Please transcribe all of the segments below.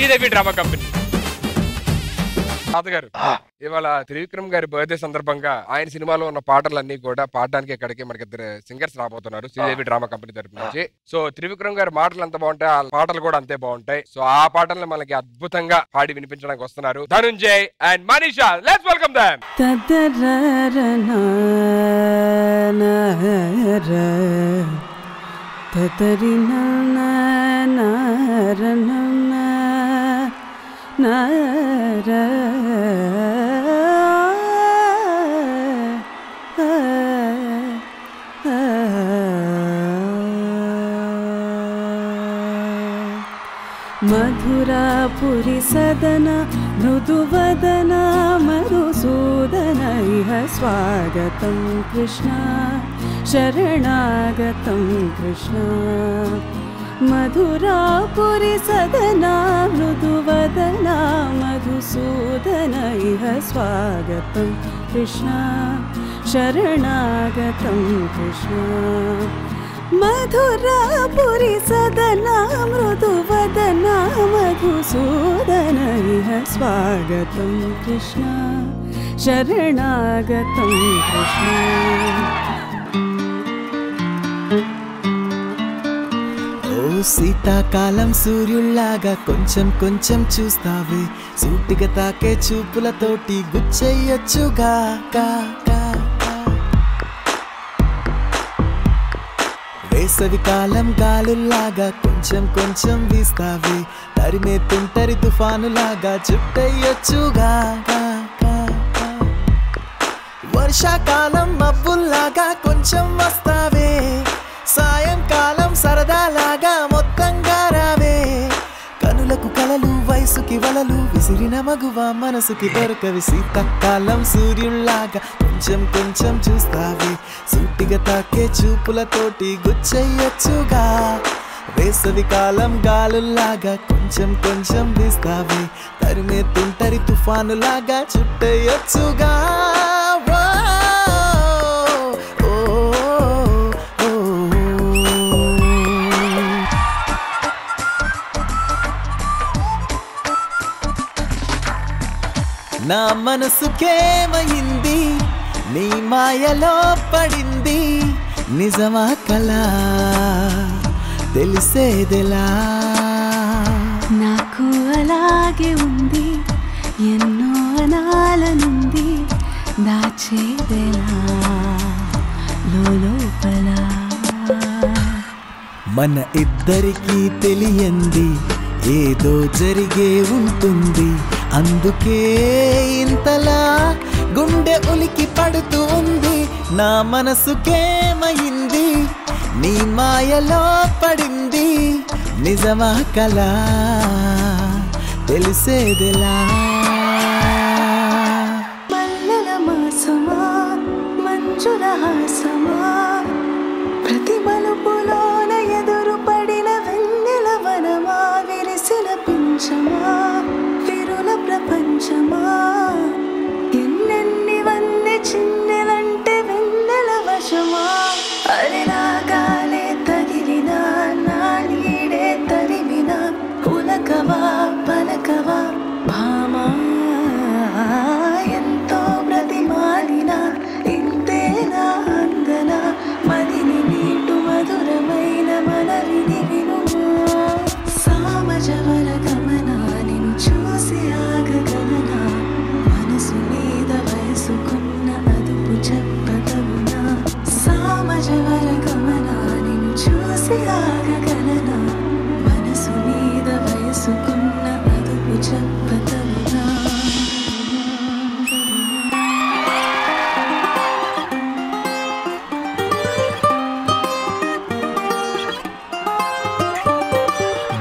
Sridevi drama company. తాతగారు, ఇవాళ త్రివిక్రమ్ గారి బర్త్డే సందర్భంగా ఆయన సినిమాలో ఉన్న పాటలన్నీ కూడా పాడడానికి ఇక్కడికి మనకి ఇద్దరు సింగర్స్ రాబోతున్నారు శ్రీదేవి డ్రామా కంపెనీ తరపు నుంచి. సో త్రివిక్రమ్ గారి మాటలు ఎంత బాగుంటాయి, ఆ పాటలు కూడా అంతే బాగుంటాయి. సో ఆ పాటలను మనకి అద్భుతంగా పాడి వినిపించడానికి వస్తున్నారు Dhanunjay and Manisha. Let's welcome them. Madhurapuri సదన మృదువదన మధుసూదన ఇహ స్వాగతం కృష్ణ శరణాగతం కృష్ణ. మధురాపురి సదన మృదువదన మధుసూదన ఇహ స్వాగతం కృష్ణ శరణాగతం కృష్ణ. మధురాపురి సదన మృదువదన మధుసూదన ఇహ స్వాగతం కృష్ణ శరణాగతం కృష్ణ. శీతాకాలం సూర్యుల్లాగా కొంచెం కొంచెం చూస్తావే, సూటిగా తాకే చూపులతోటి గుచ్చెయ్యొచ్చుగా. వేసవి కాలం గాలుల్లాగా కొంచెం కొంచెం వీస్తావే, తరిమే తుంటరి తుఫానులాగా చుట్టయ్యొచ్చుగా. వర్షాకాలం మబ్బుల్లాగా కొంచెం వస్తావే, సాయంకాలం సరదాలాగా మొత్తంగా రావే. కనులకు కలలు వయసుకి వలలు విసిరిన మగువ మనసుకి దొరకవి. శీతాకాలం సూర్యుల్లాగా కొంచెం కొంచెం చూస్తావే, సూటిగా తాకే చూపులతోటి గుచ్చెయ్యొచ్చుగా. వేసవి కాలం గాలుల్లాగా కొంచెం కొంచెం వీస్తావే, తరిమే తుంటరి తుఫానులాగా చుట్టయ్యొచ్చుగా. నా మనసుకేమైంది, నీ మాయలో పడింది, నిజమా కలా తెలిసేదెలా. నాకు అలాగే ఉంది, ఎన్నో అనాలనుంది, దాచేదెలా లోపల. మన ఇద్దరికీ తెలియంది ఏదో జరిగే ఉంటుంది, అందుకే ఇంతలా గుండె ఉలికి పడుతూ ఉంది. నా మనసుకేమైంది, నీ మాయలో పడింది, నిజమా కలా తెలిసేదెలా. మల్లెల మాసమా మంచుల హాసమా, ప్రతి మలుపులోన ఎదురు పడిన వెన్నెల వనమా, విరిసిన పించమా విరుల ప్రపంచమా, ఎన్నెన్ని వన్నె చిన్నెలంటే వెన్నెల వశమా. అరే నాగాలే తగిలినా నా నీడే తరిమినా, పులకవా పలకవా భామా, ఎంతో బ్రతిమాలినా ఇంతేనా అందన, మదిని నీటు మధురమైన మనవిని వినుమా. సామజవర గమనా నిన్ను చూసి ఆగగలనా, మనసు మీద వయసుకున్న అదుపు చెప్పగలనా. సామజవర గమనా నిన్ను చూసి ఆగగలనా, మనసు మీద వయసుకున్న అదుపు చెప్పగలనా.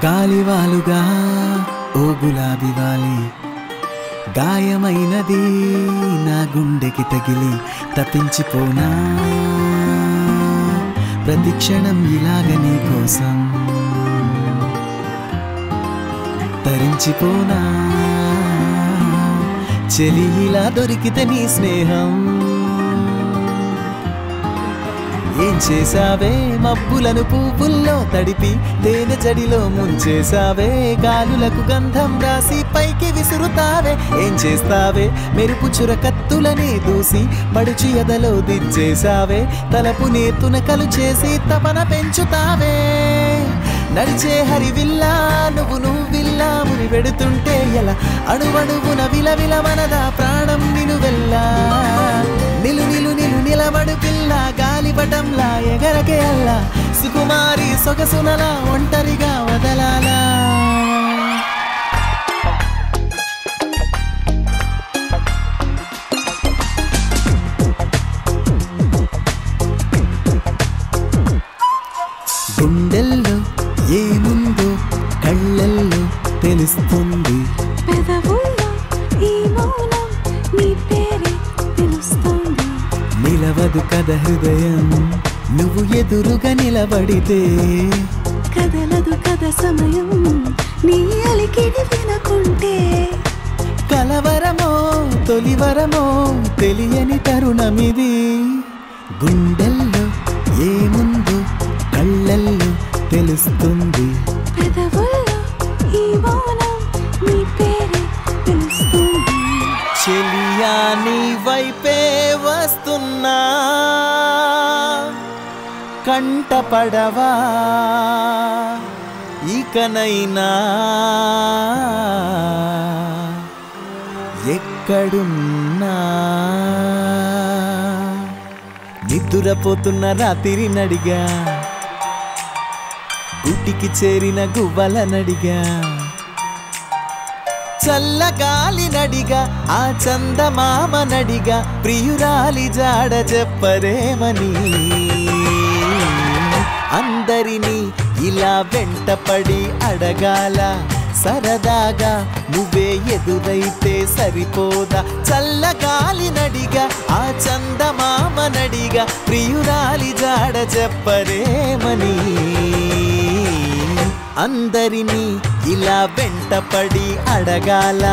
గాలివాలుగా ఓ గులాబీ వాలి, గాయమైనది నా గుండెకి తగిలి తప్పించిపోనా. ప్రతిక్షణం ఇలాగ నీ కోసం తరించిపోనా. చెలి ఇలా దొరికితే నీ స్నేహం, ఏం ఉంచేసావే మబ్బులను పువ్వుల్లో తడిపి తేనె జడిలో ముంచేసావే గాలులకు గంధం రాసి పైకి విసురుతావే ఏం చేస్తావే మెరుపు చురకత్తులనే దూసి పడుచు ఎదలో దించేసావే తలపు నేతునకలు చేసి తపన పెంచుతావే నడిచే హరివిల్లా నువ్విల్లా మురి పెడుతుంటే ఎలా అణువణువున విలవిల మనదా ప్రాణం నిలువెల్లా నిలు నిలు నిలు నిలబడు పిల్ల గాలిపటంలా ఎగరకే అల్లా సుకుమారి సొగసునలా ఒంటరిగా వదలాలా గుండెల్లో ఏముందో కళ్ళల్లో తెలుస్తుంది పెదవుల్లో ఈ మౌనం నీ పేరే తెలుస్తుంది నిలవదు కథ హృదయం నువ్వు ఎదురుగా నిలబడితే కదలదు కథ సమయం నీ అలికిడి వినకుంటే కలవరమో తొలివరమో తెలియని తరుణమిది గుండెల్లో ఏముందో కళ్ళల్లో తెలుస్తుంది పెదవుల్లో ఈ మౌనం నీ పేరే తెలుస్తుంది చెలియా నీ వైపే వస్తున్నా కంటపడవా ఇకనైనా ఎక్కడున్నా నిద్దురపోతున్న రాత్రి నడిగా గుటికి చేరిన గువ్వల నడిగా చల్లగాలి నడిగా ఆ చందమామ నడిగా ప్రియురాలి జాడ చెప్పరేమని అందరినీ ఇలా వెంటపడి అడగాల సరదాగా నువ్వే ఎదురైతే సరిపోదా చల్లగాలి నడిగా ఆ చందమామ నడిగా ప్రియురాలి జాడ చెప్పరేమని అందరినీ ఇలా వెంటపడి అడగాల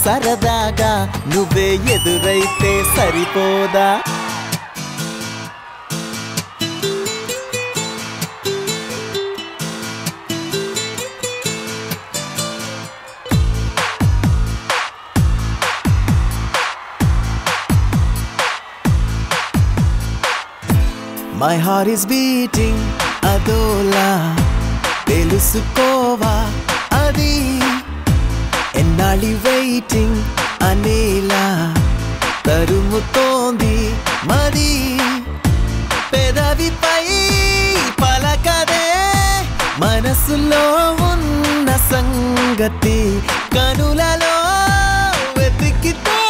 సరదాగా నువ్వే ఎదురైతే సరిపోదా My heart is beating అదోలా తెలుసుకోవా అది ఎన్నాళ్ళి వెయిటింగ్ అనేలా తరుముతోంది మరి పెదవిపై పలకదే మనసులో ఉన్న సంగతి కనులలో వెతికితే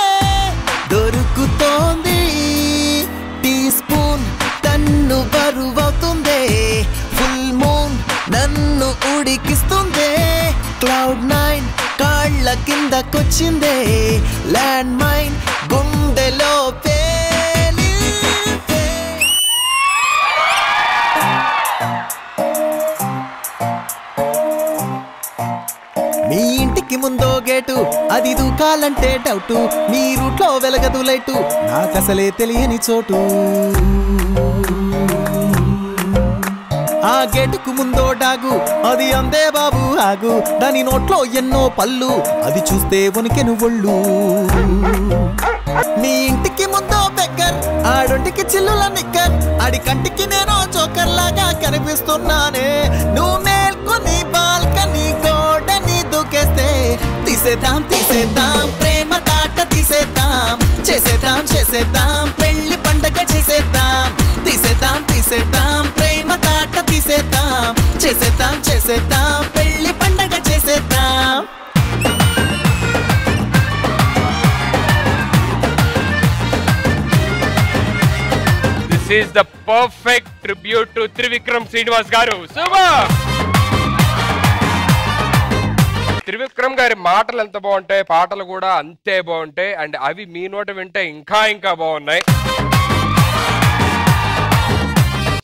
దొరుకుతోంది టీ స్పూన్ తన్ను బరువవుతుందే ఫుల్ మూన్ నన్ను ఉడికిస్తుందే క్లౌడ్ 9 కాళ్ళ కిందకొచ్చిందే ల్యాండ్ మైన్ గుండెలో పేలితే మీ ఇంటికి ముందో గేటు అది దూకాలంటే డౌటు మీ రూట్లో వెలగదు లైటు నాకసలే తెలియని చోటు ఆ గేటుకు ముందో డాగు అది అందే బాబు ఆగు దాని నోట్లో ఎన్నో పళ్ళు అది చూస్తే వణికెను ఒళ్ళు మీ ఇంటికి ముందో బెక్కర్ ఆడొంటికి చిల్లుల నిక్కర్ ఆడి కంటికి నేను జోకర్ లాగా కనిపిస్తున్నానే నువ్వు మేల్కొని బాల్కనీ గోడని దూకేస్తే తీసేద్దాం తీసేద్దాం ప్రేమ తాట తీసేద్దాం చేసేద్దాం చేసేద్దాం పెళ్లి పండగ చేసేద్దాం తీసేద్దాం తీసేద్దాం ప్రేమ తాట తీసేద్దాం చేసేద్దాం చేసేద్దాం పెళ్లి పండగ చేసేద్దాం This is the perfect tribute to Trivikram Srinivas garu. Super! Trivikram గారి మాటలు ఎంత బాగుంటాయి పాటలు కూడా అంతే బాగుంటాయి అండ్ అవి మీ నోట వింటే ఇంకా ఇంకా బాగున్నాయి.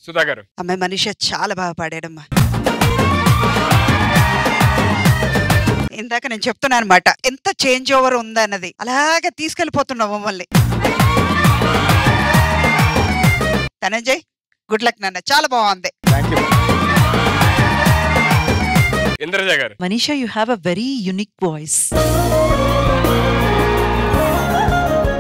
సుధా గారు అమ్మాయి మనిషి చాలా బాగా పాడాడమ్మా. ఇందాక నేను చెప్తున్నాను అనమాట ఎంత చేంజ్ ఓవర్ ఉందన్నది అలాగే తీసుకెళ్ళిపోతున్నావు మమ్మల్ని. ధనంజయ్ గుడ్ లక్ నాన్న, చాలా బాగుంది. ఇంద్రజ గారు. Manisha, you have a very unique voice.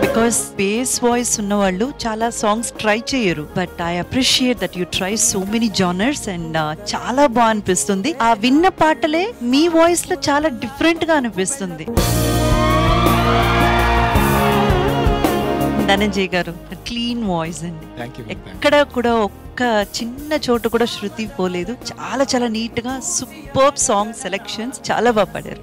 Because bass voice ఉన్న వాళ్ళు చాలా సాంగ్స్ ట్రై చేయరు, but I appreciate that you try so many genres and చాలా బాగా అనిపిస్తుంది. ఆ విన్న పాటలే మీ వాయిస్ లో చాలా డిఫరెంట్ గా అనిపిస్తుంది. ధనంజయ్ గారు క్లీన్ వాయిస్ అండి, ఎక్కడ కూడా ఒక్క చిన్న చోటు కూడా శృతి పోలేదు. చాలా చాలా నీట్ గా సూపర్ సాంగ్ సెలెక్షన్స్, చాలా బాగా పాడారు.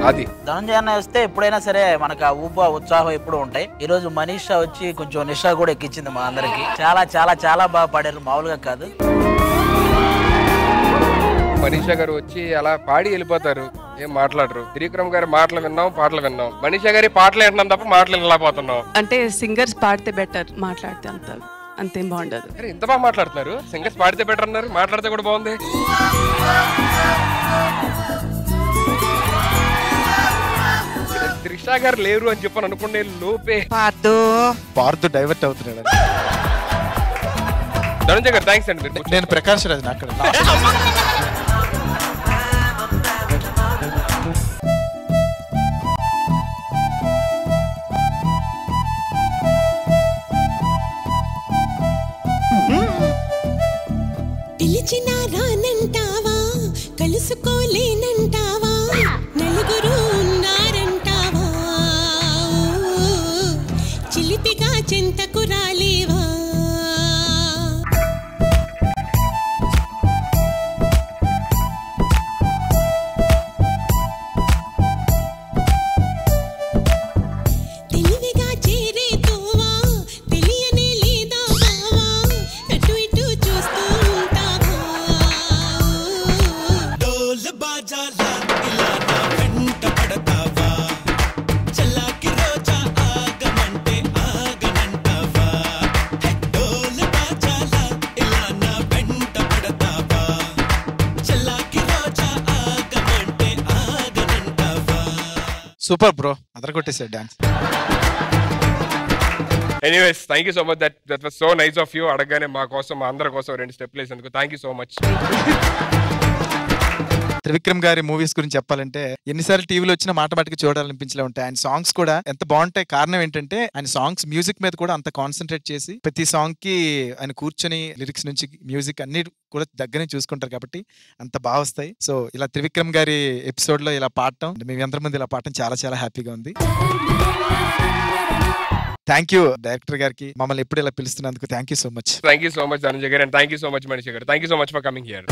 అది ధనంజయ అన్న వస్తే ఎప్పుడైనా సరే మనకు ఆ ఊప ఉత్సాహం ఎప్పుడు ఉంటాయి. ఈ రోజు మనీషా వచ్చి కొంచెం నిషా కూడా ఎక్కించింది మా అందరికి. చాలా చాలా చాలా బాగా పాడారు, మామూలుగా కాదు. మనీషా గారు వచ్చి అలా పాడి వెళ్ళిపోతారు, ఏం మాట్లాడరు. త్రివిక్రమ్ గారి మాటలు విన్నాం, పాటలు విన్నాం. మనీషా గారి పాటలు వింటున్నాం తప్ప మాటలు వినలేకపోతున్నాం. అంటే సింగర్స్ పాడితే బెటర్, మాట్లాడితే అంతేం బాగుండదు. ఇంత బాగా మాట్లాడుతున్నారు. సింగర్స్ పాడితే బెటర్ అన్నారు, మాట్లాడితే కూడా బాగుంది. త్రిషా గారు లేరు అని చెప్పని అనుకునే లోపే పార్దు డైవర్ట్ అవుతున్నాడు. ధనంజయ్ గారు థ్యాంక్స్ అండి. నేను ప్రకాష్ రాజ్ అక్కడ పిలిచినా రానంటావా, కలుసుకోలేనంటావా, నలుగురు ఉన్నారంటావా, చిలిపిగా చెంతకు రాలేవా. తెలివిగా చేరే తోవా, తెలియనే లేదా బావా, అటు ఇటు చూస్తూ ఉంటావా. డోల్ బాజాలా ఇలా నా వెంట పడతావా, చల్లాకి రోజా ఆగమంటే ఆగనంటావా. డోల్ బాజాలా ఇలా నా వెంట పడతావా, చల్లాకి రోజా ఆగమంటే ఆగనంటావా. సూపర్ బ్రో, అదరగొట్టేసాడు dance. Anyways thank you so much. That was so nice of you. అడగగానే మా కోసం, మా అందరి కోసం 2 స్టెప్లు వేసేందుకు thank you so much. Trivikram గారి మూవీస్ గురించి చెప్పాలంటే ఎన్నిసార్లు టీవీలో వచ్చిన మాట మాటికి చూడాలనిపించలే ఉంటాయి. ఆయన సాంగ్స్ కూడా ఎంత బాగుంటాయి. కారణం ఏంటంటే ఆయన సాంగ్స్ మ్యూజిక్ మీద కూడా అంత కాన్సన్ట్రేట్ చేసి ప్రతి సాంగ్ కి ఆయన కూర్చొని లిరిక్స్ నుంచి మ్యూజిక్ అన్ని కూడా దగ్గరే చూసుకుంటారు కాబట్టి అంత బాగా వస్తాయి. సో ఇలా త్రివిక్రమ్ గారి ఎపిసోడ్ లో ఇలా పాడటం, మేము అందరి మంది ఇలా పాడటం చాలా చాలా హ్యాపీగా ఉంది. థ్యాంక్ యూ డైరెక్టర్ గారికి మమ్మల్ని ఎప్పుడు ఇలా పిలుస్తున్నందుకు thank you so much. Thank you so much Dhananjay garu, and thank you so much Manisha garu. Thank you so much for coming here.